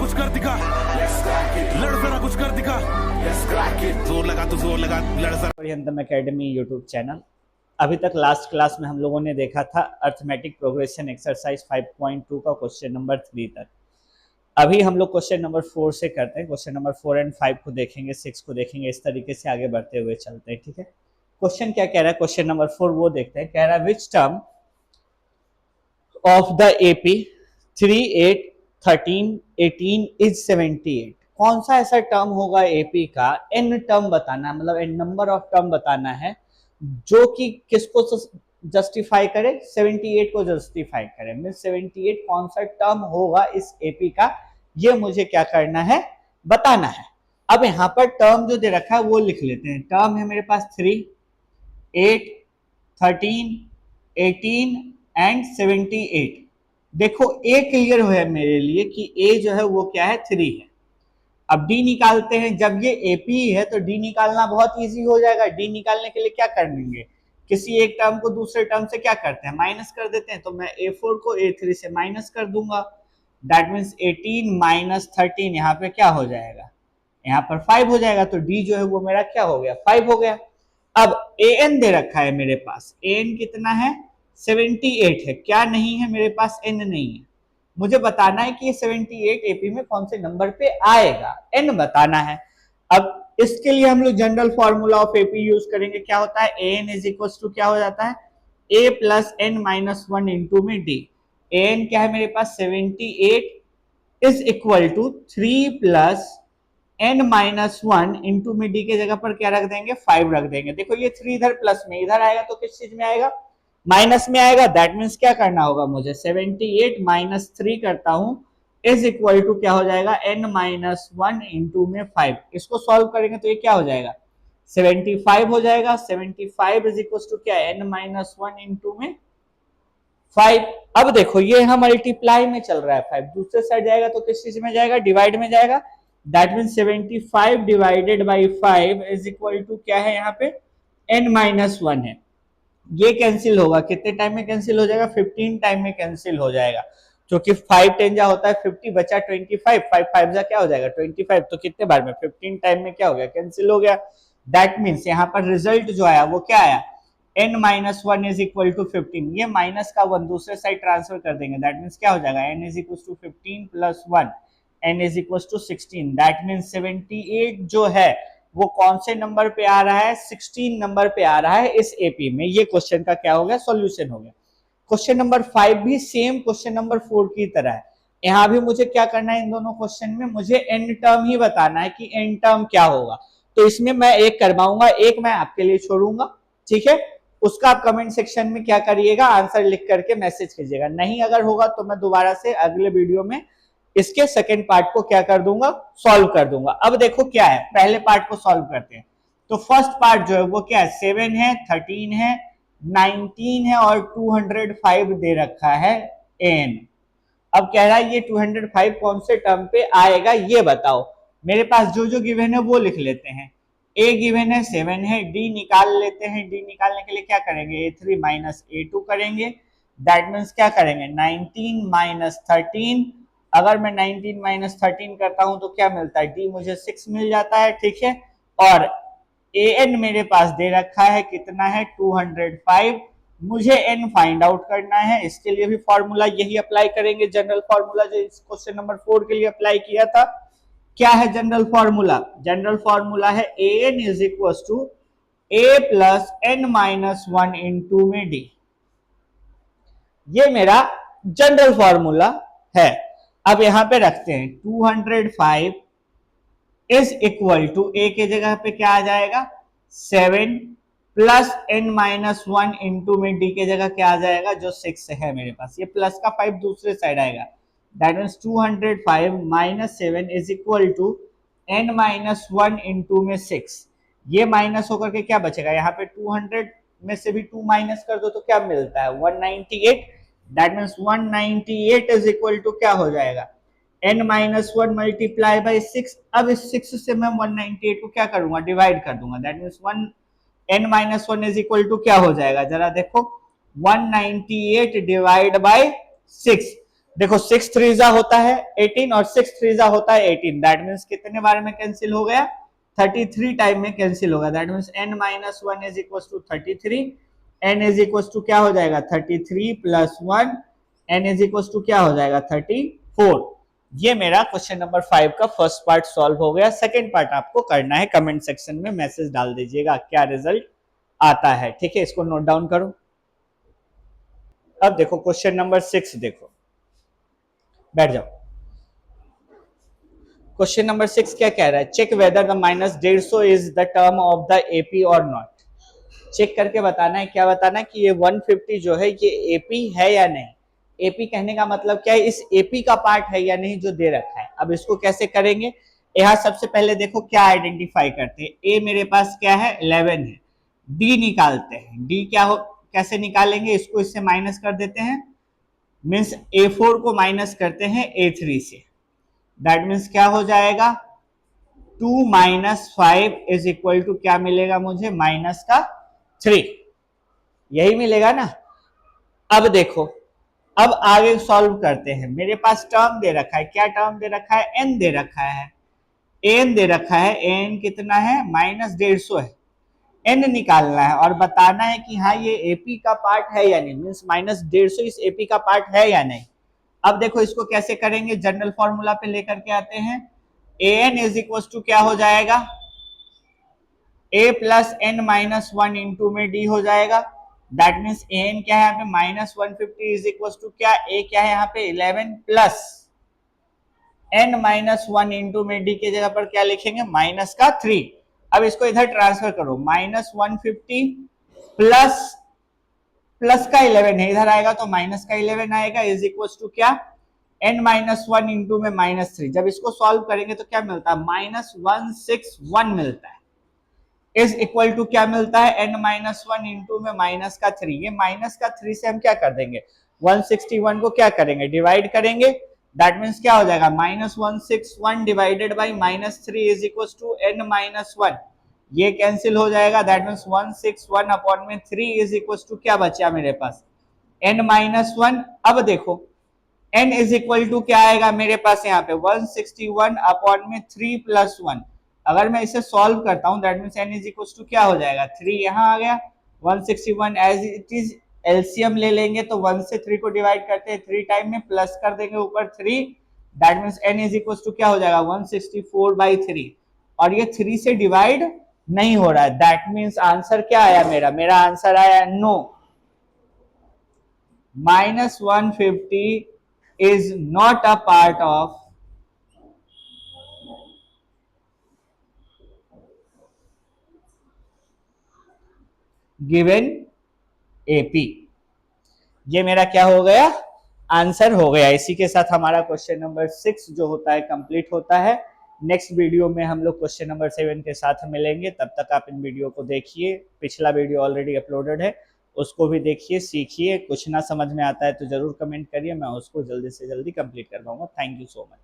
कुछ कर दिखा, लड़ जरा कुछ कर दिखा, जोर लगा तो जोर लगा, लड़ जरा। ओरिएंटम एकेडमी यूट्यूब चैनल। अभी तक लास्ट क्लास में हम लोगों ने देखा था अर्थमेटिक प्रोग्रेशन एक्सरसाइज 5.2 का क्वेश्चन नंबर 3 तक। अभी हम लोग क्वेश्चन नंबर 4 से करते हैं। क्वेश्चन नंबर 4 एंड 5 को देखेंगे, 6 को देखेंगे, इस तरीके से आगे बढ़ते हुए चलते हैं। ठीक है, क्वेश्चन क्या कह रहा है, क्वेश्चन नंबर 4 वो देखते हैं। कह रहा है which term of the AP 3, 8, 13, 18 is 78। कौन सा ऐसा टर्म होगा एपी का, एन टर्म बताना, मतलब एन नंबर ऑफ टर्म बताना है जो कि किसको जस्टिफाई करे, 78 को जस्टिफाई करे। मीन 78 कौन सा टर्म होगा इस एपी का, ये मुझे क्या करना है, बताना है। अब यहां पर टर्म जो दे रखा है वो लिख लेते हैं। टर्म है मेरे पास 3, 8, 13, 18 एंड 78। देखो ए क्लियर है मेरे लिए कि ए जो है वो क्या है, 3 है। अब डी निकालते हैं। जब ये एपी है तो डी निकालना बहुत इजी हो जाएगा। डी निकालने के लिए क्या कर लेंगे, किसी एक टर्म को दूसरे टर्म से क्या करते हैं, माइनस कर देते हैं। तो मैं A4 को A3 से माइनस कर दूंगा। दैट मीन्स 18 माइनस 13 यहाँ पे क्या हो जाएगा, यहाँ पर 5 हो जाएगा। तो डी जो है वो मेरा क्या हो गया, 5 हो गया। अब an दे रखा है मेरे पास, an कितना है, 78 है। क्या नहीं है मेरे पास, n नहीं है। मुझे बताना है कि ये 78 एपी में कौन से नंबर पे आएगा, n बताना है। अब इसके लिए हम लोग general formula of AP use करेंगे। क्या होता है, an इज इक्वल टू क्या हो जाता है, a plus n minus 1 into में d। an क्या है मेरे पास, 78 is equal to 3 plus n minus 1 into में d के जगह पर क्या रख देंगे, 5 रख देंगे। देखो ये 3 इधर प्लस में, इधर आएगा तो किस चीज में आएगा, माइनस में आएगा। दैट मीन्स क्या करना होगा मुझे, 78 माइनस 3 करता हूं इज इक्वल टू क्या हो जाएगा, n माइनस 1 इंटू में 5। इसको सॉल्व करेंगे तो ये क्या हो जाएगा, 75 हो जाएगा। 75 इज इक्वल टू क्या, n माइनस 1 इंटू में 5। अब देखो ये यहां मल्टीप्लाई में चल रहा है, 5 दूसरे साइड जाएगा तो किस चीज में जाएगा, डिवाइड में जाएगा। That mean 75 divided by 5 is equal to क्या है, यहाँ पे n माइनस 1 है। ये कैंसिल होगा, कितने टाइम में कैंसिल हो जाएगा, 15 टाइम में कैंसिल हो जाएगा। क्योंकि 5 10 जा होता है 50 बचा 25, 5 5 जा क्या हो जाएगा 25। तो कितने बार में, 15 टाइम में क्या हो गया, कैंसिल हो गया। दैट मीन्स यहाँ पर रिजल्ट जो आया वो क्या आया, n minus 1 is equal to 15। ये माइनस का 1 दूसरे साइड ट्रांसफर कर देंगे। दैट मीन्स क्या हो जाएगा, n is equal to 15 plus 1, n is equal to 16। That means 78 जो है वो कौन से नंबर पे आ रहा है, 16 नंबर पे आ रहा है इस एपी में। ये क्वेश्चन का क्या हो गया, सॉल्यूशन हो गया। क्वेश्चन नंबर 5 भी सेम क्वेश्चन नंबर 4 की तरह है। यहां भी मुझे क्या करना है, इन दोनों क्वेश्चन में मुझे एन टर्म ही बताना है कि एन टर्म क्या होगा। तो इसमें मैं एक करवाऊंगा, एक मैं आपके लिए छोड़ूंगा। ठीक है, उसका आप कमेंट सेक्शन में क्या करिएगा, आंसर लिख करके मैसेज कीजिएगा। नहीं अगर होगा तो मैं दोबारा से अगले वीडियो में इसके सेकेंड पार्ट को क्या कर दूंगा, सॉल्व कर दूंगा। अब देखो क्या है, पहले पार्ट को सॉल्व करते हैं। तो फर्स्ट पार्ट जो है वो क्या है, 7 है, 13 है, 19 है और 205 दे रखा है n। अब कह रहा है ये 205 कौन से टर्म पे आएगा ये बताओ। मेरे पास जो जो गिवन है वो लिख लेते हैं। a गिवन है 7 है, d निकाल लेते हैं। d निकालने के लिए क्या करेंगे, a3 माइनस a2 करेंगे। दैट मीन्स क्या करेंगे, 19 माइनस 13। अगर मैं 19 माइनस 13 करता हूं तो क्या मिलता है, d मुझे 6 मिल जाता है। ठीक है, और an मेरे पास दे रखा है कितना है, 205। मुझे n फाइंड आउट करना है। इसके लिए भी फॉर्मूला यही अप्लाई करेंगे, जनरल फॉर्मूला जो इस क्वेश्चन नंबर 4 के लिए अप्लाई किया था। क्या है जनरल फॉर्मूला, जनरल फॉर्मूला है an is equal to a plus n minus 1 into में d। ये मेरा जनरल फॉर्मूला है। अब यहां पे रखते हैं 205 इज इक्वल टू a के जगह पे क्या आ जाएगा, 7 प्लस n माइनस 1 इंटू में d के जगह क्या आ जाएगा, जो 6 है मेरे पास। ये प्लस का 5 दूसरे साइड आएगा। That means 205 minus 7 is equal to n minus 1 into में 6। ये माइनस होकर के क्या बचेगा, यहाँ पे 200 में से भी 2 माइनस कर दो तो क्या मिलता है, 198। That means 198 is equal to क्या हो जाएगा, n माइनस 1 मल्टीप्लाई बाई 6। अब इस 6 से मैं 198 को क्या करूंगा, डिवाइड कर दूंगा। That means 1 n minus 1 is equal to क्या हो जाएगा, जरा देखो, 198 डिवाइड बाई 6। देखो 6 3 होता है 18 और 6 3 होता है 18, दैट मीन्स कितने बार में कैंसिल हो गया, 33 टाइम में कैंसिल होगा। That means n minus 1 is equal to 33, n is equal to क्या हो जाएगा 33 plus 1, n is equal to क्या हो जाएगा 34। ये मेरा क्वेश्चन नंबर 5 का फर्स्ट पार्ट सॉल्व हो गया। सेकंड पार्ट आपको करना है, कमेंट सेक्शन में मैसेज डाल दीजिएगा क्या रिजल्ट आता है, ठीक है, इसको नोट डाउन करो। अब देखो क्वेश्चन नंबर 6, देखो बैठ जाओ। क्वेश्चन नंबर 6 क्या कह रहा है, check whether the minus 150 is the term of the AP और नॉट। चेक करके बताना है, क्या बताना है कि ये 150 जो है ये एपी है या नहीं। एपी कहने का मतलब क्या है, इस एपी का पार्ट है या नहीं जो दे रखा है। अब इसको कैसे करेंगे, यहाँ सबसे पहले देखो क्या आइडेंटिफाई करते हैं। ए मेरे पास क्या है 11 है, डी निकालते हैं। डी क्या हो, कैसे निकालेंगे, इसको इससे माइनस कर देते हैं, मीन्स A4 को माइनस करते हैं A3 से। दैट मीन्स क्या हो जाएगा 2 माइनस 5 इज इक्वल टू क्या मिलेगा मुझे माइनस का 3, यही मिलेगा ना। अब देखो, अब आगे सॉल्व करते हैं। मेरे पास टर्म दे रखा है, क्या टर्म दे रखा है, n दे रखा है, n दे रखा है, n कितना है माइनस 150 है, n निकालना है और बताना है कि हाँ ये एपी का पार्ट है या नहीं, मीन्स माइनस 150 इस एपी का पार्ट है या नहीं। अब देखो इसको कैसे करेंगे, जनरल फॉर्मूला पे लेकर के आते हैं। an इज इक्वल टू क्या हो जाएगा, a plus n minus 1 into में d हो जाएगा। दैट मीन्स an क्या है यहाँ पे माइनस 150 इज इक्वल टू क्या, a क्या है यहाँ पे 11 प्लस n माइनस 1 इंटू में d के जगह पर क्या लिखेंगे माइनस का 3। अब इसको इधर ट्रांसफर करो, माइनस 150 प्लस प्लस का 11 है, इधर आएगा तो माइनस का 11 आएगा, इज इक्वल टू क्या n माइनस 1 इंटू में माइनस 3। जब इसको सॉल्व करेंगे तो क्या मिलता है माइनस 161 मिलता है, इज इक्वल टू क्या मिलता है n माइनस 1 इंटू में माइनस का 3। ये माइनस का 3 से हम क्या कर देंगे 161 को क्या करेंगे डिवाइड करेंगे। दैट मीन्स क्या हो जाएगा minus 161 divided by minus 3 is equal to n minus 1, ये कैंसिल हो जाएगा। दैट मीन्स 161 अपॉन में 3 इज इक्वल टू क्या बचा मेरे पास n माइनस 1। अब देखो n इज इक्वल टू क्या आएगा मेरे पास यहाँ पे 161 अपॉन में 3 प्लस 1। अगर मैं इसे सॉल्व करता हूँ that means n is equal to क्या हो जाएगा 3 यहाँ आ गया, 161 एज इट इज एलसीएम ले लेंगे तो 1 से 3 को डिवाइड करते हैं 3 टाइम में, प्लस कर देंगे ऊपर 3। That means n is equal to क्या हो जाएगा 164/3 और ये 3 से डिवाइड नहीं हो रहा है। दैट मीन्स आंसर क्या आया मेरा आंसर आया no, minus 150 is not a part of given AP। ये मेरा क्या हो गया आंसर हो गया। इसी के साथ हमारा क्वेश्चन नंबर 6 जो होता है कंप्लीट होता है। नेक्स्ट वीडियो में हम लोग क्वेश्चन नंबर 7 के साथ मिलेंगे, तब तक आप इन वीडियो को देखिए। पिछला वीडियो ऑलरेडी अपलोडेड है, उसको भी देखिए, सीखिए। कुछ ना समझ में आता है तो जरूर कमेंट करिए, मैं उसको जल्दी से जल्दी कंप्लीट कर पाऊंगा। Thank you so much.